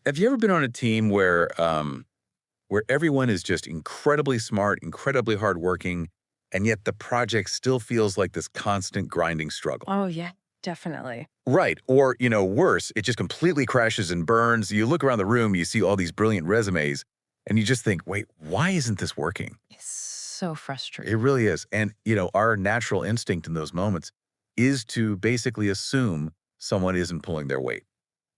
Have you ever been on a team where everyone is just incredibly smart, incredibly hardworking, and yet the project still feels like this constant grinding struggle? Oh, yeah, definitely. Right. Or, worse, it just completely crashes and burns. You look around the room, you see all these brilliant resumes, and you just think, wait, why isn't this working? It's so It frustrating. really is. And, our natural instinct in those moments is to basically assume someone isn't pulling their weight.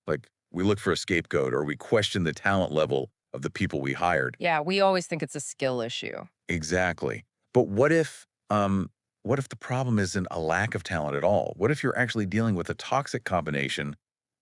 Like we look for a scapegoat or we question the talent level of the people we hired. Yeah, we always think it's a skill issue. Exactly. But what if the problem isn't a lack of talent at all? What if you're actually dealing with a toxic combination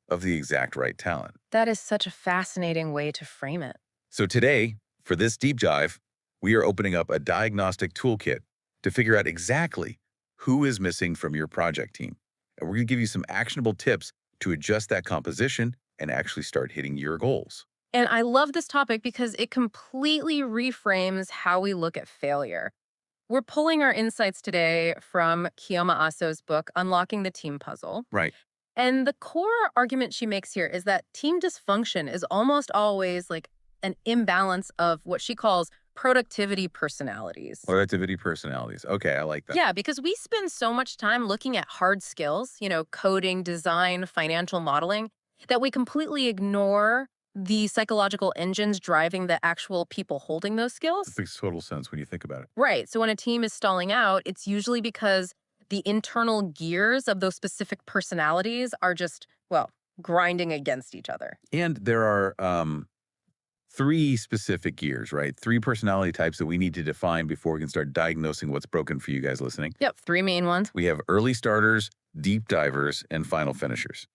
of the exact right talent? That is such a fascinating way to frame it. So today, for this deep dive, we are opening up a diagnostic toolkit to figure out exactly who is missing from your project team. And we're going to give you some actionable tips to adjust that composition and actually start hitting your goals. And I love this topic because it completely reframes how we look at failure. We're pulling our insights today from Chioma Asso's book, Unlocking the Team Puzzle. Right. And the core argument she makes here is that team dysfunction is almost always like an imbalance of what she calls productivity personalities. Productivity personalities. Okay, I like that. Yeah, because we spend so much time looking at hard skills, coding, design, financial modeling, that we completely ignore the psychological engines driving the actual people holding those It skills. makes total sense when you think about it. Right. So when a team is stalling out, it's usually because the internal gears of those specific personalities are just, well, grinding against each other. And there are three specific gears, right? Three personality types that we need to define before we can start diagnosing what's broken for you guys listening. Yep, three main ones. We have early starters, deep divers, and final finishers.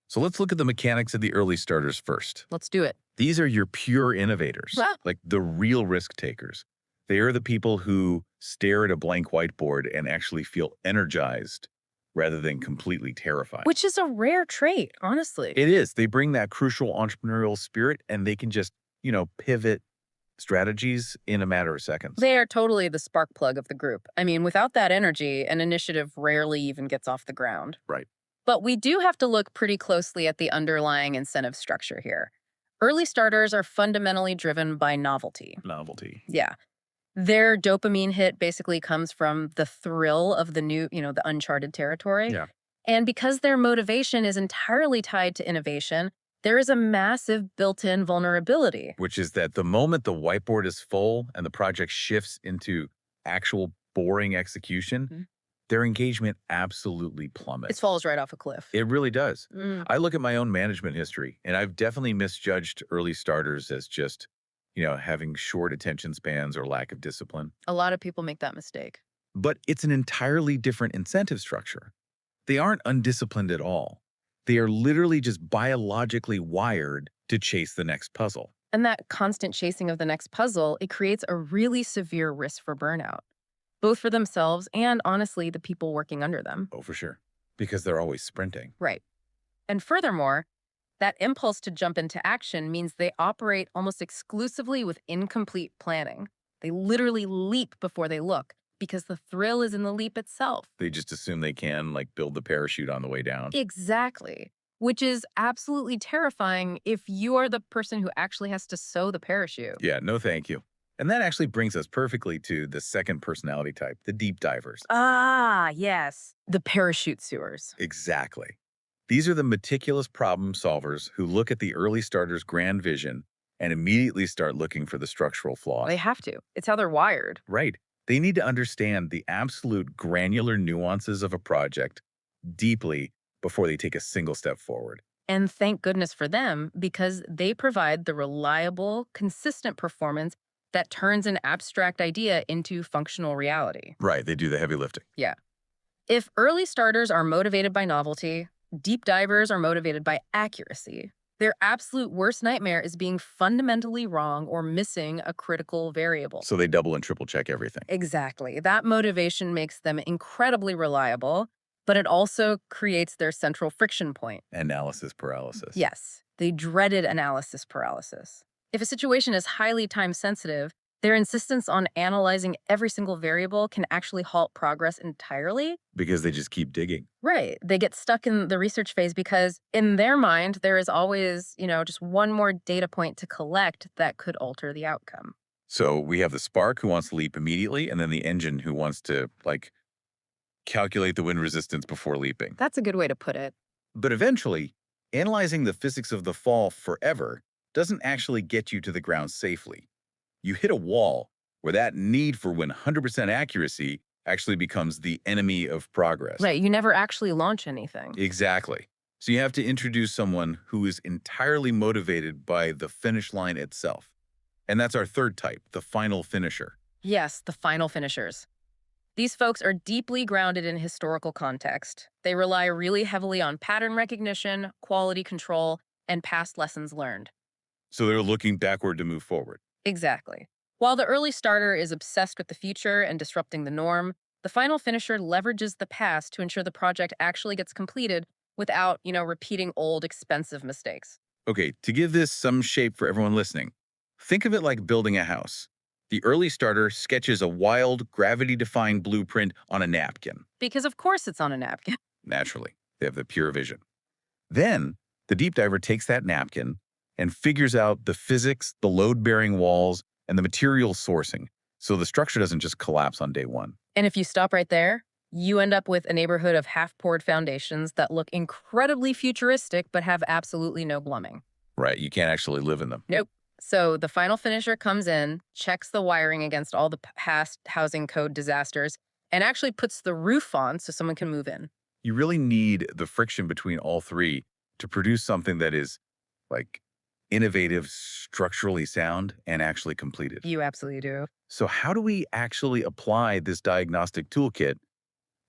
So let's look at the mechanics of the early starters first. Let's do it. These are your pure innovators, Ah, like the real risk takers. They are the people who stare at a blank whiteboard and actually feel energized rather than completely terrified. which is a rare trait, honestly. It is. They bring that crucial entrepreneurial spirit and they can just, pivot strategies in a matter of seconds. They are totally the spark plug of the group. I mean, without that energy, an initiative rarely even gets off the ground. Right. But we do have to look pretty closely at the underlying incentive structure here. Early starters are fundamentally driven by novelty. Novelty. Yeah. Their dopamine hit basically comes from the thrill of the new, the uncharted territory. Yeah. And because their motivation is entirely tied to innovation, there is a massive built in vulnerability. Which is that the moment the whiteboard is full and the project shifts into actual boring execution, Mhm. their engagement absolutely It plummets. falls right off a cliff. It really does. Mm. I look at my own management history, and I've definitely misjudged early starters as just, having short attention spans or lack of discipline. A lot of people make that mistake. But it's an entirely different incentive structure. They aren't undisciplined at all. They are literally just biologically wired to chase the next puzzle. And that constant chasing of the next puzzle, it creates a really severe risk for burnout, both for themselves and honestly, the people working under them. Oh, for sure. Because they're always sprinting. Right. And furthermore, that impulse to jump into action means they operate almost exclusively with incomplete planning. They literally leap before they look because the thrill is in the leap itself. They just assume they can, like, build the parachute on the way down. Exactly. Which is absolutely terrifying if you are the person who actually has to sew the parachute. Yeah, no thank you. And that actually brings us perfectly to the second personality type, the deep divers. Ah, yes. The parachute sewers. Exactly. These are the meticulous problem solvers who look at the early starter's grand vision and immediately start looking for the structural flaws. They have to. It's how they're wired. Right. They need to understand the absolute granular nuances of a project deeply before they take a single step forward. And thank goodness for them because they provide the reliable, consistent performance that turns an abstract idea into functional reality. Right. They do the heavy lifting. Yeah. If early starters are motivated by novelty, deep divers are motivated by accuracy. Their absolute worst nightmare is being fundamentally wrong or missing a critical variable. So they double and triple check everything. Exactly. That motivation makes them incredibly reliable, but it also creates their central friction point. Analysis paralysis. Yes, the dreaded analysis paralysis. If a situation is highly time sensitive, Their insistence on analyzing every single variable can actually halt progress entirely. Because they just keep digging. Right. They get stuck in the research phase because in their mind, there is always, just one more data point to collect that could alter the outcome. So we have the spark who wants to leap immediately, and then the engine who wants to, like, calculate the wind resistance before leaping. That's a good way to put it. But eventually, analyzing the physics of the fall forever doesn't actually get you to the ground safely. You hit a wall where that need for 100% accuracy actually becomes the enemy of progress. Right. You never actually launch anything. Exactly. So you have to introduce someone who is entirely motivated by the finish line itself. And that's our third type, the final finisher. Yes, the final finishers. These folks are deeply grounded in historical context. They rely really heavily on pattern recognition, quality control, and past lessons learned. So they're looking backward to move forward. Exactly. While the early starter is obsessed with the future and disrupting the norm, the final finisher leverages the past to ensure the project actually gets completed without, repeating old, expensive mistakes. Okay, to give this some shape for everyone listening, think of it like building a house. The early starter sketches a wild, gravity-defying blueprint on a napkin. Because of course it's on a napkin. Naturally, they have the pure vision. Then, the deep diver takes that napkin and figures out the physics, the load-bearing walls, and the material sourcing, so the structure doesn't just collapse on day one. And if you stop right there, you end up with a neighborhood of half-poured foundations that look incredibly futuristic but have absolutely no plumbing. Right, you can't actually live in them. Nope. So the final finisher comes in, checks the wiring against all the past housing code disasters, and actually puts the roof on so someone can move in. You really need the friction between all three to produce something that is, like, innovative, structurally sound, and actually completed. You absolutely do. So how do we actually apply this diagnostic toolkit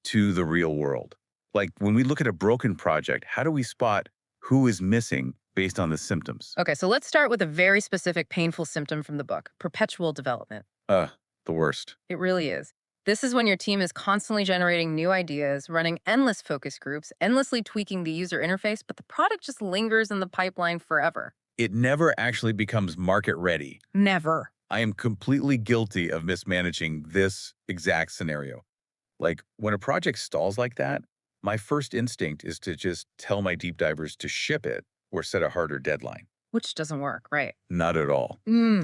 to the real world? Like, when we look at a broken project, how do we spot who is missing based on the symptoms? Okay, so let's start with a very specific painful symptom from the book, perpetual development. The worst. It really is. This is when your team is constantly generating new ideas, running endless focus groups, endlessly tweaking the user interface, but the product just lingers in the pipeline forever. It never actually becomes market ready. Never. I am completely guilty of mismanaging this exact scenario. Like, when a project stalls like that, my first instinct is to just tell my deep divers to ship it or set a harder deadline. Which doesn't work, right? Not at all.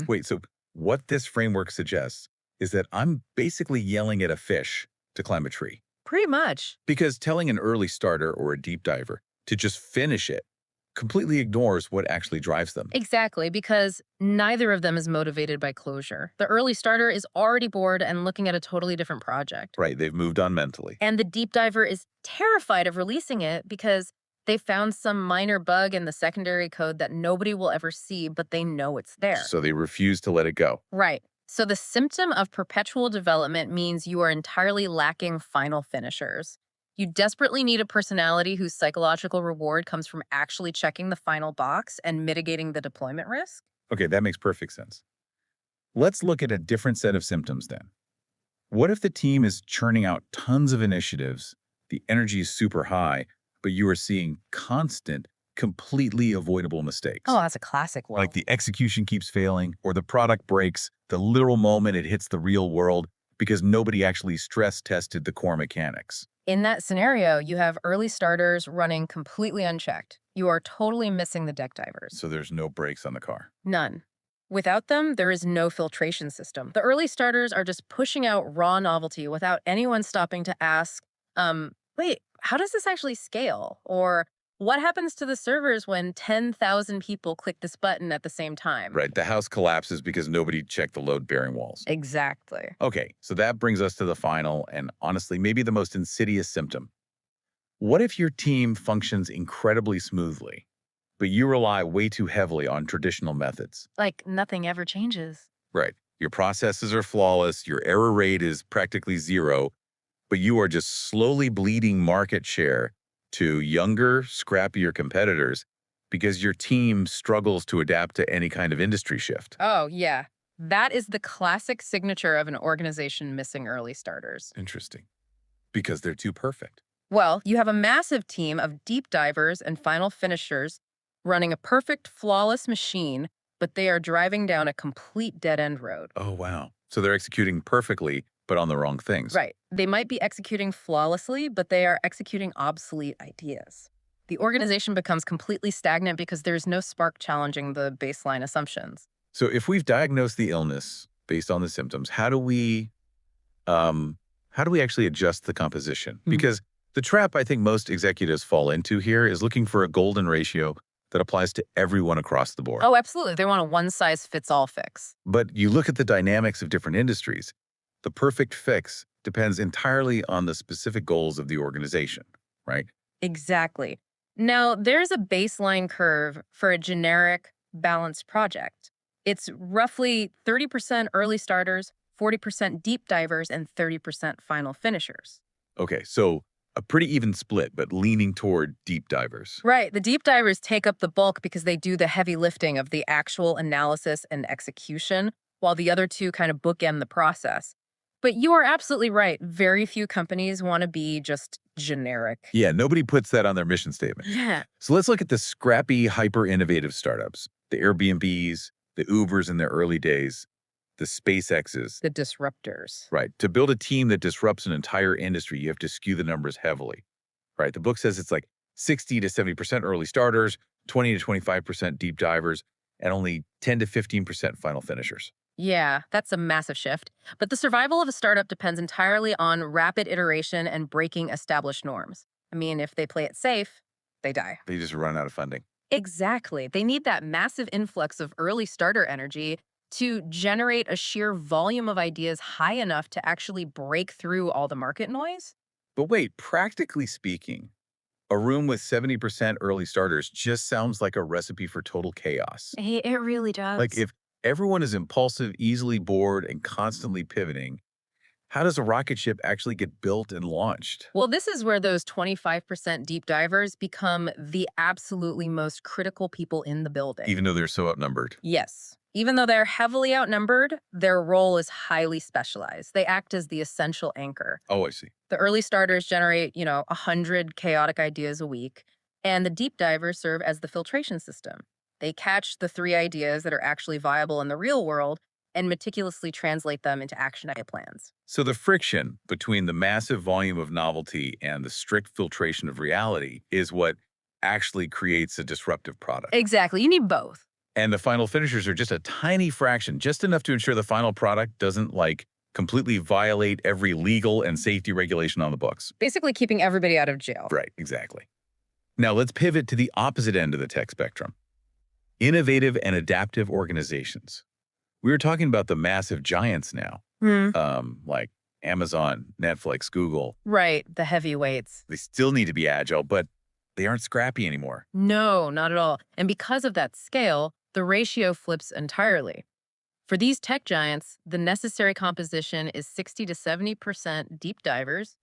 Wait, so what this framework suggests is that I'm basically yelling at a fish to climb a tree. Pretty much. Because telling an early starter or a deep diver to just finish it completely ignores what actually drives them. Exactly, because neither of them is motivated by closure. The early starter is already bored and looking at a totally different project. Right, they've moved on mentally. And the deep diver is terrified of releasing it because they found some minor bug in the secondary code that nobody will ever see, but they know it's there. So they refuse to let it go. Right. So the symptom of perpetual development means you are entirely lacking final finishers. You desperately need a personality whose psychological reward comes from actually checking the final box and mitigating the deployment risk. Okay, that makes perfect sense. Let's look at a different set of symptoms then. What if the team is churning out tons of initiatives, the energy is super high, but you are seeing constant, completely avoidable mistakes? Oh, that's a classic one. Like the execution keeps failing, or the product breaks the literal moment it hits the real world because nobody actually stress tested the core mechanics. In that scenario, you have early starters running completely unchecked. You are totally missing the deck divers. So there's no brakes on the car. None. Without them, there is no filtration system. The early starters are just pushing out raw novelty without anyone stopping to ask, wait, how does this actually scale? Or what happens to the servers when 10,000 people click this button at the same time? Right, the house collapses because nobody checked the load-bearing walls. Exactly. Okay, so that brings us to the final and honestly maybe the most insidious symptom. What if your team functions incredibly smoothly, but you rely way too heavily on traditional methods? Like nothing ever changes. Right, your processes are flawless, your error rate is practically zero, but you are just slowly bleeding market share to younger, scrappier competitors because your team struggles to adapt to any kind of industry shift. Oh, yeah. That is the classic signature of an organization missing early starters. Interesting. Because they're too perfect. Well, you have a massive team of deep divers and final finishers running a perfect, flawless machine, but they are driving down a complete dead-end road. Oh, wow. So they're executing perfectly, but on the wrong things. Right. They might be executing flawlessly, but they are executing obsolete ideas. The organization becomes completely stagnant because there's no spark challenging the baseline assumptions. So if we've diagnosed the illness based on the symptoms, how do we actually adjust the composition? Because the trap I think most executives fall into here is looking for a golden ratio that applies to everyone across the board. Oh, absolutely. They want a one-size-fits-all fix. But you look at the dynamics of different industries, the perfect fix depends entirely on the specific goals of the organization, right? Exactly. Now, there's a baseline curve for a generic balanced project. It's roughly 30% early starters, 40% deep divers, and 30% final finishers. Okay, so a pretty even split, but leaning toward deep divers. Right. The deep divers take up the bulk because they do the heavy lifting of the actual analysis and execution, while the other two kind of bookend the process. But you are absolutely right. Very few companies want to be just generic. Yeah, nobody puts that on their mission statement. Yeah. So let's look at the scrappy, hyper-innovative startups, the Airbnbs, the Ubers in their early days, the SpaceXs. The disruptors. Right. To build a team that disrupts an entire industry, you have to skew the numbers heavily. Right. The book says it's like 60 to 70% early starters, 20 to 25% deep divers, and only 10 to 15% final finishers. Yeah, that's a massive shift. But the survival of a startup depends entirely on rapid iteration and breaking established norms. I mean, if they play it safe, they die. They just run out of funding. Exactly. They need that massive influx of early starter energy to generate a sheer volume of ideas high enough to actually break through all the market noise. But wait, practically speaking, a room with 70% early starters just sounds like a recipe for total chaos. It really Like does. if everyone is impulsive, easily bored, and constantly pivoting, how does a rocket ship actually get built and launched? Well, this is where those 25% deep divers become the absolutely most critical people in the building. Even though they're so outnumbered. Yes. Even though they're heavily outnumbered, their role is highly specialized. They act as the essential anchor. Oh, I see. The early starters generate, 100 chaotic ideas a week, and the deep divers serve as the filtration system. They catch the three ideas that are actually viable in the real world and meticulously translate them into action plans. So the friction between the massive volume of novelty and the strict filtration of reality is what actually creates a disruptive product. Exactly. You need both. And the final finishers are just a tiny fraction, just enough to ensure the final product doesn't completely violate every legal and safety regulation on the books. Basically, keeping everybody out of jail. Right, exactly. Now let's pivot to the opposite end of the tech spectrum. Innovative and adaptive organizations. We were talking about the massive giants now, like Amazon, Netflix, Google. Right. The heavyweights. They still need to be agile, but they aren't scrappy anymore. No, not at all. And because of that scale, the ratio flips entirely. For these tech giants, the necessary composition is 60 to 70% deep divers,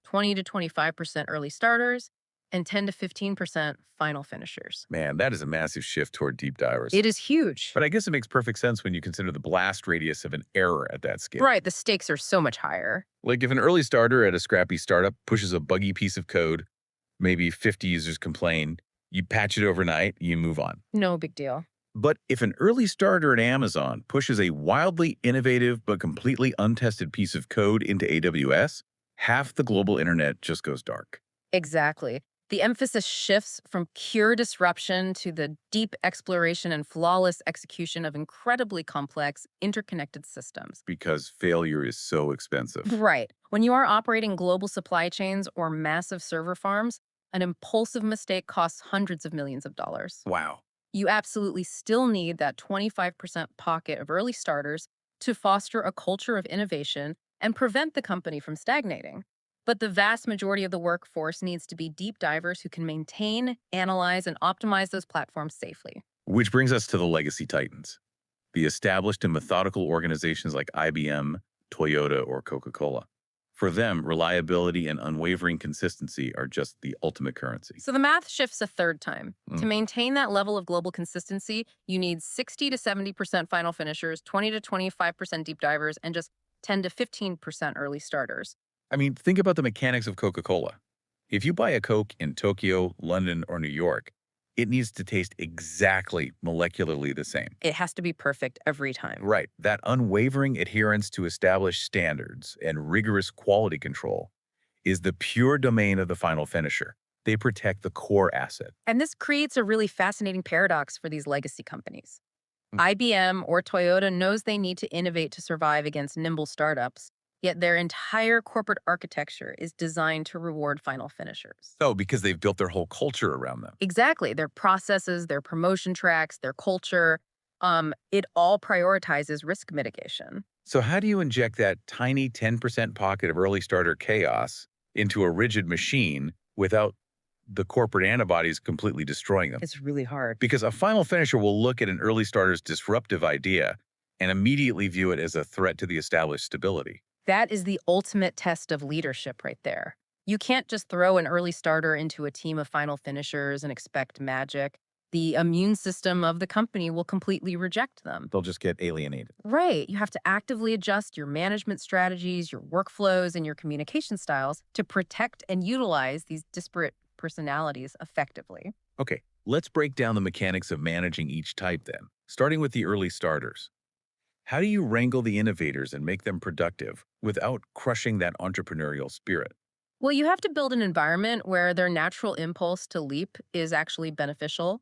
20 to 25% early starters, and 10 to 15% final finishers. Man, that is a massive shift toward deep divers. It is huge. But I guess it makes perfect sense when you consider the blast radius of an error at that scale. Right, the stakes are so much higher. Like if an early starter at a scrappy startup pushes a buggy piece of code, maybe 50 users complain, you patch it overnight, you move on. No big deal. But if an early starter at Amazon pushes a wildly innovative but completely untested piece of code into AWS, half the global internet just goes dark. Exactly. The emphasis shifts from pure disruption to the deep exploration and flawless execution of incredibly complex, interconnected systems. Because failure is so expensive. Right. When you are operating global supply chains or massive server farms, an impulsive mistake costs hundreds of millions of dollars. Wow. You absolutely still need that 25% pocket of early starters to foster a culture of innovation and prevent the company from stagnating. But the vast majority of the workforce needs to be deep divers who can maintain, analyze, and optimize those platforms safely. Which brings us to the legacy titans, the established and methodical organizations like IBM, Toyota, or Coca-Cola. For them, reliability and unwavering consistency are just the ultimate currency. So the math shifts a third time. To maintain that level of global consistency, you need 60 to 70% final finishers, 20 to 25% deep divers, and just 10 to 15% early starters. I mean, think about the mechanics of Coca-Cola. If you buy a Coke in Tokyo, London, or New York, It needs to taste exactly molecularly the same. It has to be perfect every time. Right. That unwavering adherence to established standards and rigorous quality control is the pure domain of the final finisher. They protect the core asset. And this creates a really fascinating paradox for these legacy companies. Mm. IBM or Toyota knows they need to innovate to survive against nimble startups, yet their entire corporate architecture is designed to reward final finishers. Oh, because they've built their whole culture around them. Exactly. Their processes, their promotion tracks, their culture, it all prioritizes risk mitigation. So, how do you inject that tiny 10% pocket of early starter chaos into a rigid machine without the corporate antibodies completely destroying them? It's really hard. Because a final finisher will look at an early starter's disruptive idea and immediately view it as a threat to the established stability. That is the ultimate test of leadership right there. You can't just throw an early starter into a team of final finishers and expect magic. The immune system of the company will completely reject them. They'll just get alienated. Right. You have to actively adjust your management strategies, your workflows, and your communication styles to protect and utilize these disparate personalities effectively. Okay, let's break down the mechanics of managing each type then, starting with the early starters. How do you wrangle the innovators and make them productive without crushing that entrepreneurial spirit? Well, you have to build an environment where their natural impulse to leap is actually beneficial.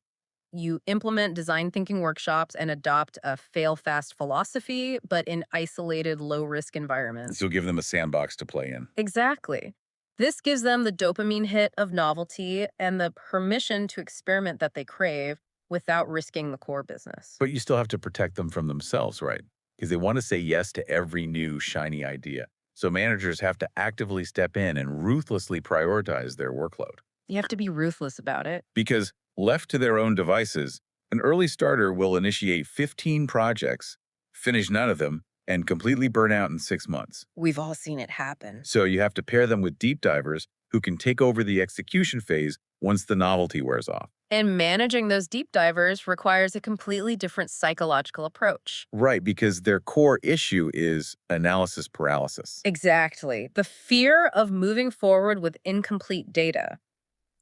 You implement design thinking workshops and adopt a fail fast philosophy, but in isolated, low risk environments. So give them a sandbox to play in. Exactly. This gives them the dopamine hit of novelty and the permission to experiment that they crave without risking the core business. But you still have to protect them from themselves, right? Because they want to say yes to every new shiny idea. So managers have to actively step in and ruthlessly prioritize their workload. You have to be ruthless about it. Because left to their own devices, an early starter will initiate 15 projects, finish none of them, and completely burn out in 6 months. We've all seen it happen. So you have to pair them with deep divers who can take over the execution phase once the novelty wears off. And managing those deep divers requires a completely different psychological approach. Right, because their core issue is analysis paralysis. Exactly. The fear of moving forward with incomplete data.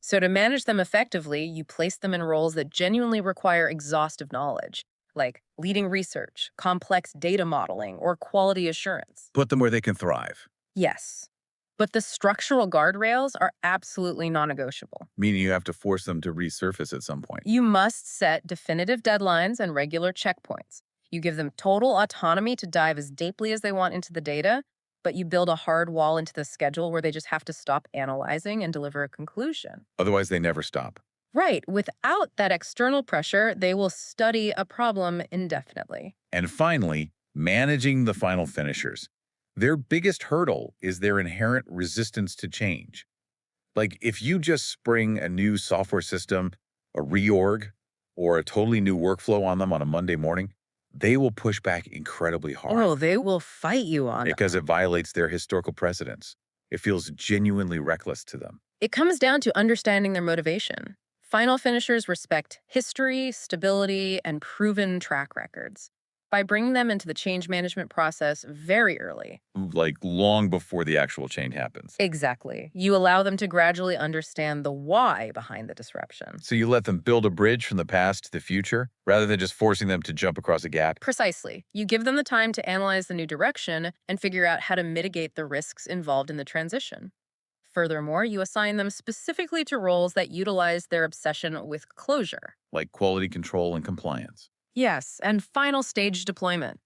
So, to manage them effectively, you place them in roles that genuinely require exhaustive knowledge, like leading research, complex data modeling, or quality assurance. Put them where they can thrive, Yes. But the structural guardrails are absolutely non negotiable. meaning you have to force them to resurface at some point. You must set definitive deadlines and regular checkpoints. You give them total autonomy to dive as deeply as they want into the data, but you build a hard wall into the schedule where they just have to stop analyzing and deliver a conclusion. Otherwise, they never stop. Right. Without that external pressure, they will study a problem indefinitely. And finally, managing the final finishers. Their biggest hurdle is their inherent resistance to change. Like if you just spring a new software system, a reorg, or a totally new workflow on them on a Monday morning, they will push back incredibly hard Oh, they will fight you on it. because it violates their historical precedents. It feels genuinely reckless to them. It comes down to understanding their motivation. Final finishers respect history, stability, and proven track records. By bringing them into the change management process very early. Like long before the actual change happens. Exactly. You allow them to gradually understand the why behind the disruption. So you let them build a bridge from the past to the future rather than just forcing them to jump across a gap. Precisely. You give them the time to analyze the new direction and figure out how to mitigate the risks involved in the transition. Furthermore, you assign them specifically to roles that utilize their obsession with closure. Like quality control and compliance. Yes, and final stage deployment.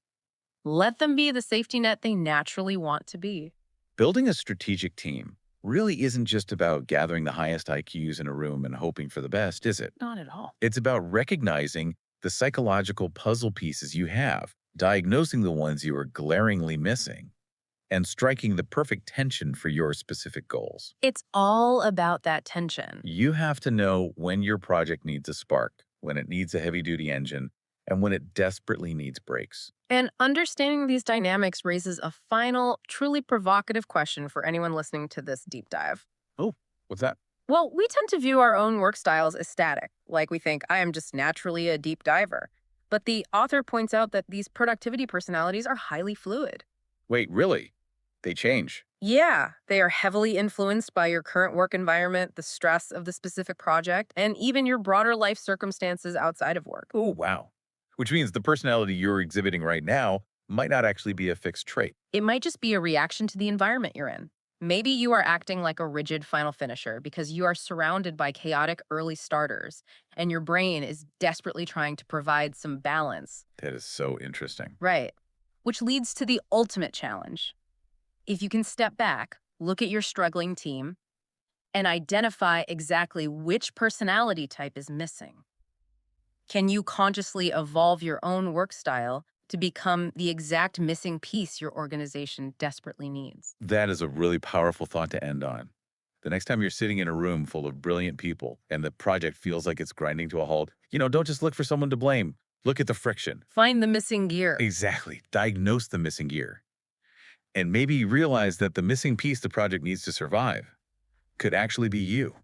Let them be the safety net they naturally want to be. Building a strategic team really isn't just about gathering the highest IQs in a room and hoping for the best, is it? Not at all. It's about recognizing the psychological puzzle pieces you have, diagnosing the ones you are glaringly missing, and striking the perfect tension for your specific goals. It's all about that tension. You have to know when your project needs a spark, when it needs a heavy-duty engine, and when it desperately needs brakes. And understanding these dynamics raises a final, truly provocative question for anyone listening to this deep dive. Oh, what's that? Well, we tend to view our own work styles as static, like we think, I am just naturally a deep diver. But the author points out that these productivity personalities are highly fluid. Wait, really? They change. Yeah, they are heavily influenced by your current work environment, the stress of the specific project, and even your broader life circumstances outside of work. Oh, wow. Which means the personality you're exhibiting right now might not actually be a fixed trait. It might just be a reaction to the environment you're in. Maybe you are acting like a rigid final finisher because you are surrounded by chaotic early starters, and your brain is desperately trying to provide some balance. That is so interesting. Right. Which leads to the ultimate challenge. If you can step back, look at your struggling team, and identify exactly which personality type is missing. Can you consciously evolve your own work style to become the exact missing piece your organization desperately needs? That is a really powerful thought to end on. The next time you're sitting in a room full of brilliant people and the project feels like it's grinding to a halt, don't just look for someone to blame. Look at the friction. Find the missing gear. Exactly. Diagnose the missing gear. And maybe realize that the missing piece the project needs to survive could actually be you.